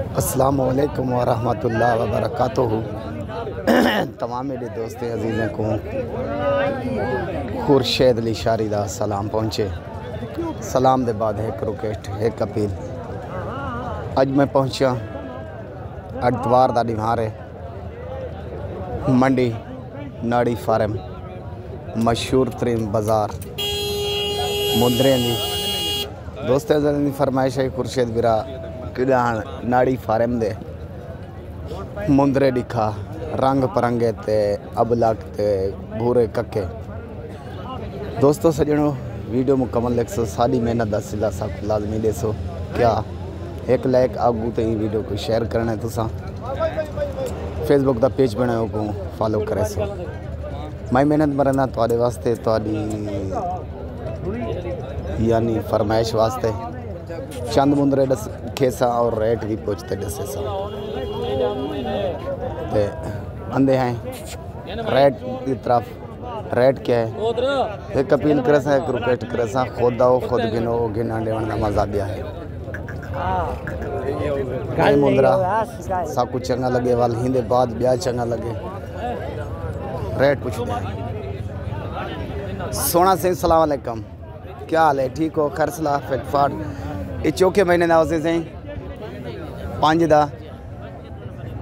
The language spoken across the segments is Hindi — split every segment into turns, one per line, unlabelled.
अस्सलामुअलैकुम वरहमतुल्लाहि वबरकातुहू। तमाम मेरे दोस्त अजीज़ों को खुर्शीद अली शारी दा सलाम पहुँचे। सलाम दे बाद एक रिक्वेस्ट एक अपील। अज मैं पहुँचा अतवार दा दिहार है मंडी नाड़ी फार्म मशहूर तरीन बाज़ार मुंदरे दी दोस्त की फरमाइश है खुर्शीद बिरा किड़ान नाड़ी फार्म दे मुंदरे दिखा रंग परंगे ते अबलग ते भूरे कक्के। दोस्तों सजनों वीडियो मुकम्मल देखो, सारी मेहनत का सिला सब लाजमी देसो। क्या एक लाइक आगू तो वीडियो को शेयर करना है। तुसा फेसबुक का पेज बनाओ को फॉलो करे सो। मैं मेहनत मरना थोड़े वास्ते थोड़ी यानी फरमाइश वास्ते चंद मुंदरे खेसा और रेट भी पूछते दसे सा ते अंधे हैं रेट की तरफ। रेट क्या है एक अपील करे सा एक रिक्वेस्ट करे सा खुद आओ खुद गिनो गिना लेवन का मजा दिया है। गाय मुंदरा सब कुछ चंगा लगे वाल हिंदे बाद ब्याह चंगा लगे रेट पूछते हैं। सोना सिंह सलाम अलैकुम, क्या हाल है? ठीक हो? खरसला फिटफाट ये चौके महीने का उसे सही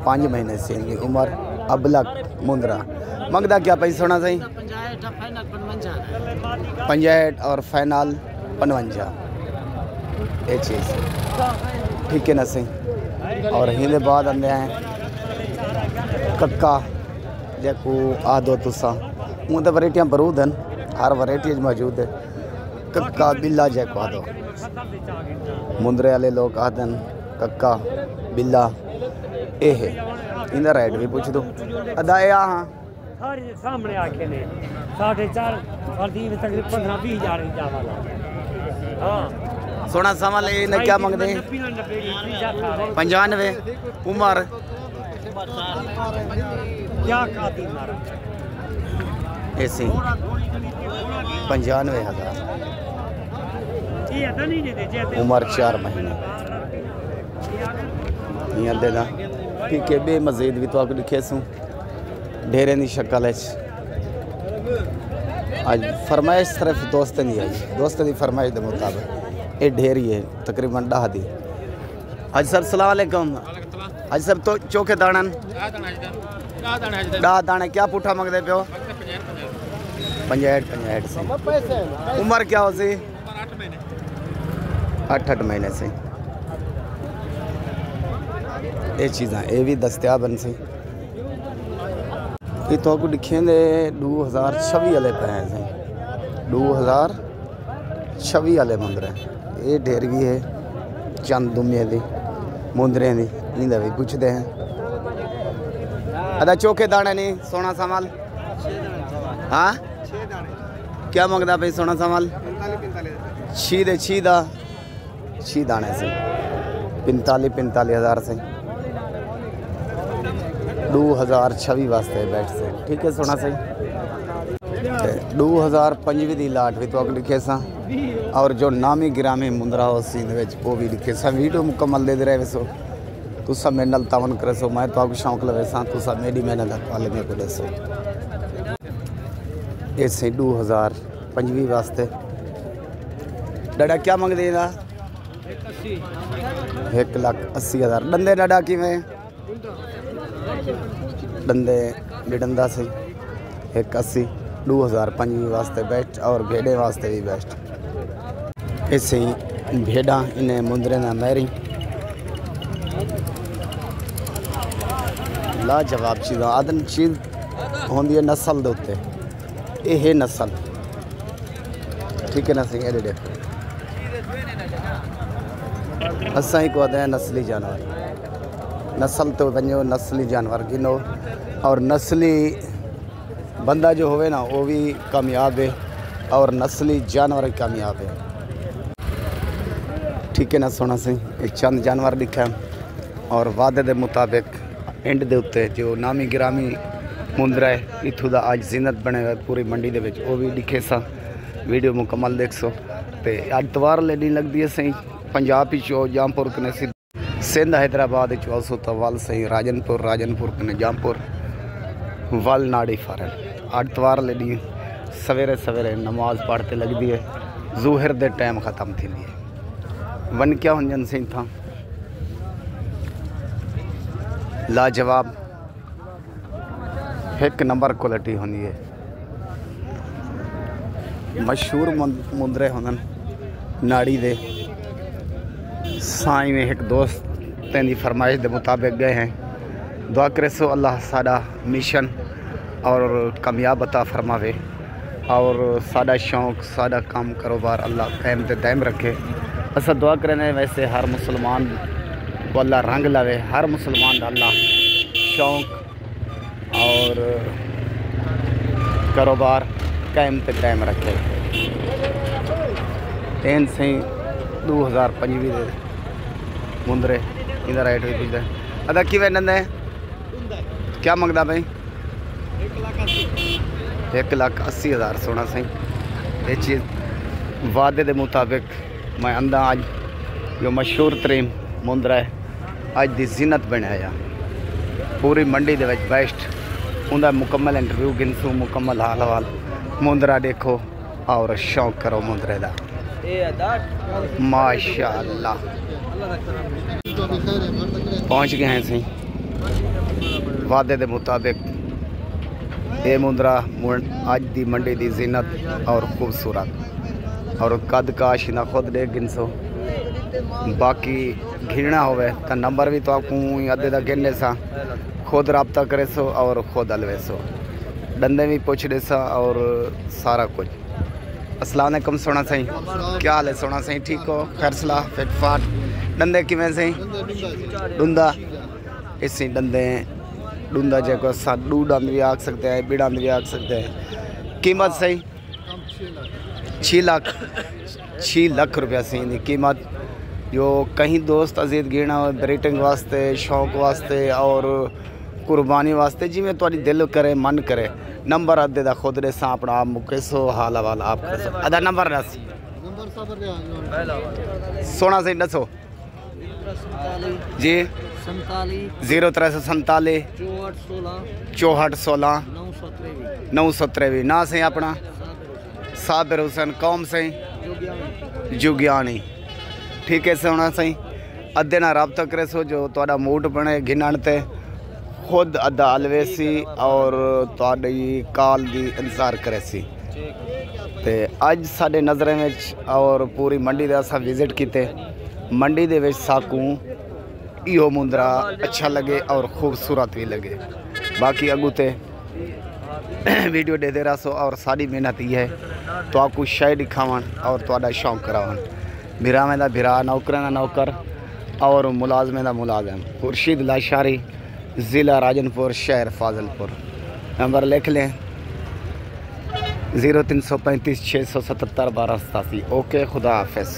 5 महीने से उम्र अबलक मुंदरा मंगदा क्या पैसा सोना सही 65 और फाइनल 55 ये चीज़ ठीक है ना सही। और हिंदे बाद आंदे हैं कक्का जेको आदो तुसा हूँ तो वैरायटियाँ बरूद हैं, हर वैरायटी मौजूद है। कक्का बिल्ला जेको आदो मुंदरे वाले लोग आदे कक्का बिल्ला ये है। इनका रेट भी पूछ दो अदा हाँ
सामने आके ने 4.5 और तकरीबन 15-20 हज़ार
सोना सामान ने क्या मंगते हैं 95 उम्र
क्या
ऐसे 95,000 उम्र 4 महीने यहाँ देना ठीक है। बे मजीद भी तो आपको लिखे सूँ ढेरे की शक्ल है। आज फरमाइश सिर्फ दोस्त नहीं आई, दोस्त की फरमाइश के मुताबिक ये ढेरी है तकरीबन 10 दी। आज सर सलाम अलैकुम। आज सर तो चौके दाणन 10 दाने क्या पुठा मंगते पे हो 65 से। उम्र क्या हो सी 8 महीने से। ये चीज़ा ये भी दस्तियाब बन सी। ये तो आपको दिखे 2026 वाले पे हैं 2026 वाले मुंदरे। ये ढेर भी है चंद दुमिया दी मुंदरे दी इन्हें भी पूछते हैं अदा चौके दाने नहीं सोना संभाल। हाँ क्या मंगता भाई सोना संभाल 6 दाने से 45 हज़ार से 2026 वास्ते बैठ से ठीक है। सोना से 2025 की लाट भी तो लिखे सा। और जो नामी गिरामी मुंदरा हो सीन वो भी लिखे सा। वीडियो मुकम्मल दे रहे सो तुसा मेरे नाल तावन करे सो। मैं तो शौक लवे सा तुसा मेरी मेहनत वाले मेरे को दसो। ऐसे 2025 वास्ते डाडा क्या मंगते हैं 1,80,000 डंदे डाडा कि डंदे बिडंदा से 180 2025 वास्ते बेस्ट और भेड़े वास्ते भी बेस्ट। ऐसे ही भेड़ा इन्हें मुंदरे ना मैरी लाजवाब चीज़ आदन चीज़ होंगी है नस्ल के उत्ते। ये नस्ल ठीक है ना सही। ये देखो असा ही कहते हैं नस्ली जानवर। नस्ल तो वनो नस्ली जानवर गिनो और नस्ली बंदा जो होवे ना वो भी कामयाब है और नस्ली जानवर कामयाब है ठीक है ना। सोना से एक चंद जानवर दिखा और वादे के मुताबिक एंड दे उत्ते जो नामी गिरामी मुंदरा है इत्थों का अज जीनत बने हुए पूरी मंडी के वो भी दिखे सा। वीडियो मुकम्मल देख सो। तो अतवार लेनी लगती है सही पंजाब ही चो जामपुर कने सिंध हैदराबाद चौसो तो वल सही राजनपुर राजनपुर के निजामपुर वल नाड़ी फारम आतवार ॾींहुं सवेरे सवेरे नमाज़ पढ़ते लगती है ज़ुहर दे टाइम ख़त्म थी है वन क्या हुंजन सही था लाजवाब एक नंबर क्वालिटी होंदी है मशहूर मुंदरे होंदन नाड़ी दे साईं में एक दोस्त तेरी फरमाइश के मुताबिक गए हैं दुआ करे सो अल्लाह साडा मिशन और कामयाब अता फरमावे और साडा शौक साडा काम कारोबार अल्लाह कायम ते दायम रखे। असा दुआ करें वैसे हर मुसलमान को अल्लाह रंग लावे हर मुसलमान का अल्लाह शौक और कारोबार कायम ते दायम रखे। एन सही 2025 मुंदरे इधर राइट हुई पुजदा अदा कि वे नंदे क्या मंगदा भाई 1,80,000 सोना सही ये चीज़ वादे के मुताबिक मैं अंदा अज जो मशहूर तरीन मुंदरा है अज की जीनत बनाया पूरी मंडी दे विच बेस्ट उनका मुकम्मल इंटरव्यू गिनसूँ मुकम्मल हाल हवाल मुंदरा देखो और शौक करो मुंदरे का माशाअल्लाह। पहुँच गए हैं सही वादे के मुताबिक ये मुंदरा अज की मंडी की जीनत और खूबसूरत और कद काश ना खुद देख गिनसो बाकी घिरना होवे तो नंबर भी तो आपको अद्धे का गिनने सा खुद रबता करे सो और खुद हलवे सो डंदे भी पूछ दे सा और सारा कुछ। अस्सलाम वालेकुम सोना सही क्या हाल है सोना सही ठीक हो खैर सलाह फिट फाट डंदे किवें सही डूंदा इसी डंदे डूंदा जो डूडा भी आख सकते हैं बिड़ा भी आख सकते हैं। कीमत सही 6 लाख रुपया सही दी कीमत जो कहीं दोस्त अजीज गिरना हो ब्रीटिंग वास्ते शौक वास्ते और कुर्बानी वास्ते जिमें थोड़ी दिल करे मन करे नंबर अद्धे का खुद दे सा अपना आप मुके सो हाल हवाल आप कर सो अदा नंबर दस सोना सही दसो जी 0347 6416 923 ना सही अपना साबिर हुसैन कौम सही जुगियानी ठीक है सोना सही अद्धे ना रबता करे सो जो थोड़ा मूड बने गिनण ते खुद अद्धा अलवेसी और थोड़ी काल की इंतजार करे सी ते अज साडे नज़रें में और पूरी मंडी का असा विजिट किते मंडी दे विच साकू इहो मुंदरा अच्छा लगे और खूबसूरत भी लगे बाकी अगू ते वीडियो दे रहा सो और सारी मेहनत ये है तो आपको शय दिखावन और थोड़ा शौक करावन बिरावे दा बिरा नौकरां दा नौकर और मुलाजमे दा मुलाजम खुर्शीद लाशारी ज़िला राजनपुर शहर फाजिलपुर नंबर लिख लें 0335 677 1287। ओके खुदा हाफिज़।